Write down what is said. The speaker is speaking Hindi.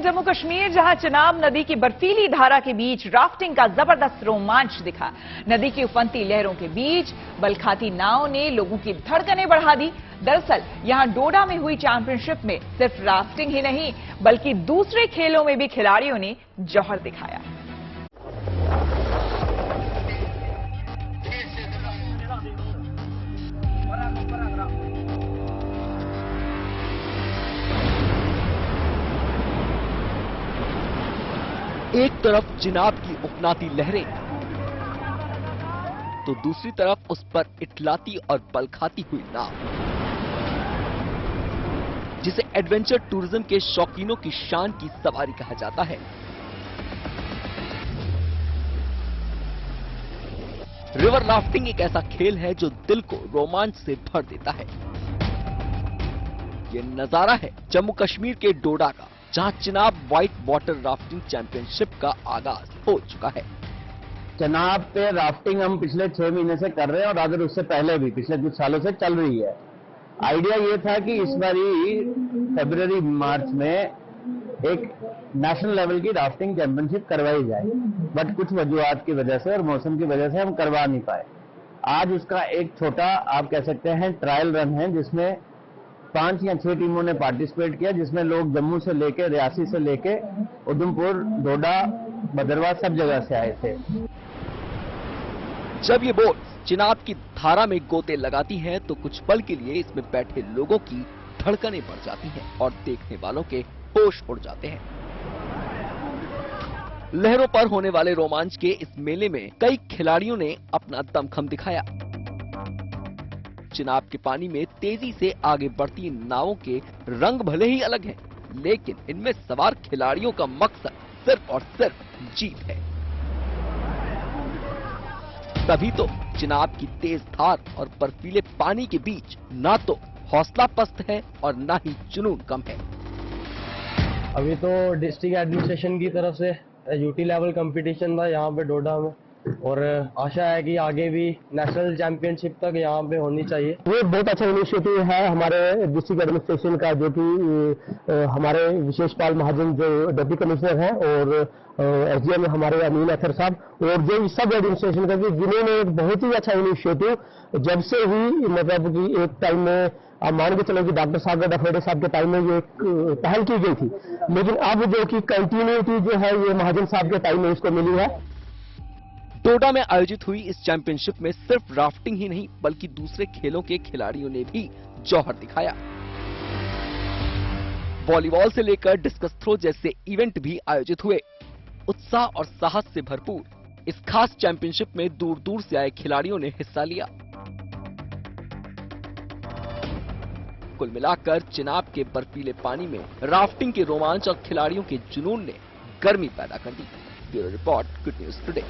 जम्मू कश्मीर, जहां चिनाब नदी की बर्फीली धारा के बीच राफ्टिंग का जबरदस्त रोमांच दिखा। नदी की उफनती लहरों के बीच बल खाती नाव ने लोगों की धड़कनें बढ़ा दी। दरअसल यहां डोडा में हुई चैंपियनशिप में सिर्फ राफ्टिंग ही नहीं बल्कि दूसरे खेलों में भी खिलाड़ियों ने जौहर दिखाया। एक तरफ चिनाब की उफनाती लहरें तो दूसरी तरफ उस पर इटलाती और बल खाती हुई नाव, जिसे एडवेंचर टूरिज्म के शौकीनों की शान की सवारी कहा जाता है। रिवर राफ्टिंग एक ऐसा खेल है जो दिल को रोमांच से भर देता है। ये नजारा है जम्मू कश्मीर के डोडा का, जहां Chenab white water rafting championship का आगाज हो चुका है। चिनाब पे राफ्टिंग हम पिछले 6 महीने से कर रहे हैं और अगर उससे पहले भी पिछले कुछ सालों से चल रही है। आइडिया ये था कि इस बारी फरवरी मार्च में एक नेशनल लेवल की राफ्टिंग चैंपियनशिप करवाई जाए, बट कुछ वजूहात की वजह से और मौसम की वजह से हम करवा नहीं पाए। आज उसका एक छोटा आप कह सकते हैं ट्रायल रन है, जिसमें 5 या 6 टीमों ने पार्टिसिपेट किया, जिसमें लोग जम्मू से लेके, रियासी से लेके, उधमपुर, डोडा, भद्रवाह सब जगह से आए थे। जब ये बोट चिनाब की धारा में गोते लगाती हैं तो कुछ पल के लिए इसमें बैठे लोगों की धड़कनें बढ़ जाती हैं और देखने वालों के होश उड़ जाते हैं। लहरों पर होने वाले रोमांच के इस मेले में कई खिलाड़ियों ने अपना दमखम दिखाया। चिनाब के पानी में तेजी से आगे बढ़ती नावों के रंग भले ही अलग हैं, लेकिन इनमें सवार खिलाड़ियों का मकसद सिर्फ और सिर्फ जीत है। तभी तो चिनाब की तेज धार और बर्फीले पानी के बीच ना तो हौसला पस्त है और ना ही जुनून कम है। अभी तो डिस्ट्रिक्ट एडमिनिस्ट्रेशन की तरफ से यूटी लेवल कंपटीशन था यहाँ पे डोडा में, और आशा है कि आगे भी नेशनल चैंपियनशिप तक यहाँ पे होनी चाहिए। ये बहुत अच्छा इनिशिएटिव है हमारे डिस्ट्रिक्ट एडमिनिस्ट्रेशन का, जो कि हमारे विशेषपाल महाजन जो डिप्टी कमिश्नर हैं और एसडीएम हमारे अमीन अख्तर साहब, और जो सब एडमिनिस्ट्रेशन का, जिन्होंने एक बहुत ही अच्छा इनिशिएटिव जब से ही मतलब कि एक टाइम में आप मान के चलो कि डॉक्टर साहब डफरेडे साहब के टाइम में ये पहल की गई थी, लेकिन अब जो कि कंटिन्यूटी जो है ये महाजन साहब के टाइम में इसको मिली है। डोडा में आयोजित हुई इस चैंपियनशिप में सिर्फ राफ्टिंग ही नहीं बल्कि दूसरे खेलों के खिलाड़ियों ने भी जौहर दिखाया। वॉलीबॉल से लेकर डिस्कस थ्रो जैसे इवेंट भी आयोजित हुए। उत्साह और साहस से भरपूर इस खास चैंपियनशिप में दूर दूर से आए खिलाड़ियों ने हिस्सा लिया। कुल मिलाकर चिनाब के बर्फीले पानी में राफ्टिंग के रोमांच और खिलाड़ियों के जुनून ने गर्मी पैदा कर दी। Bureau report, good news today.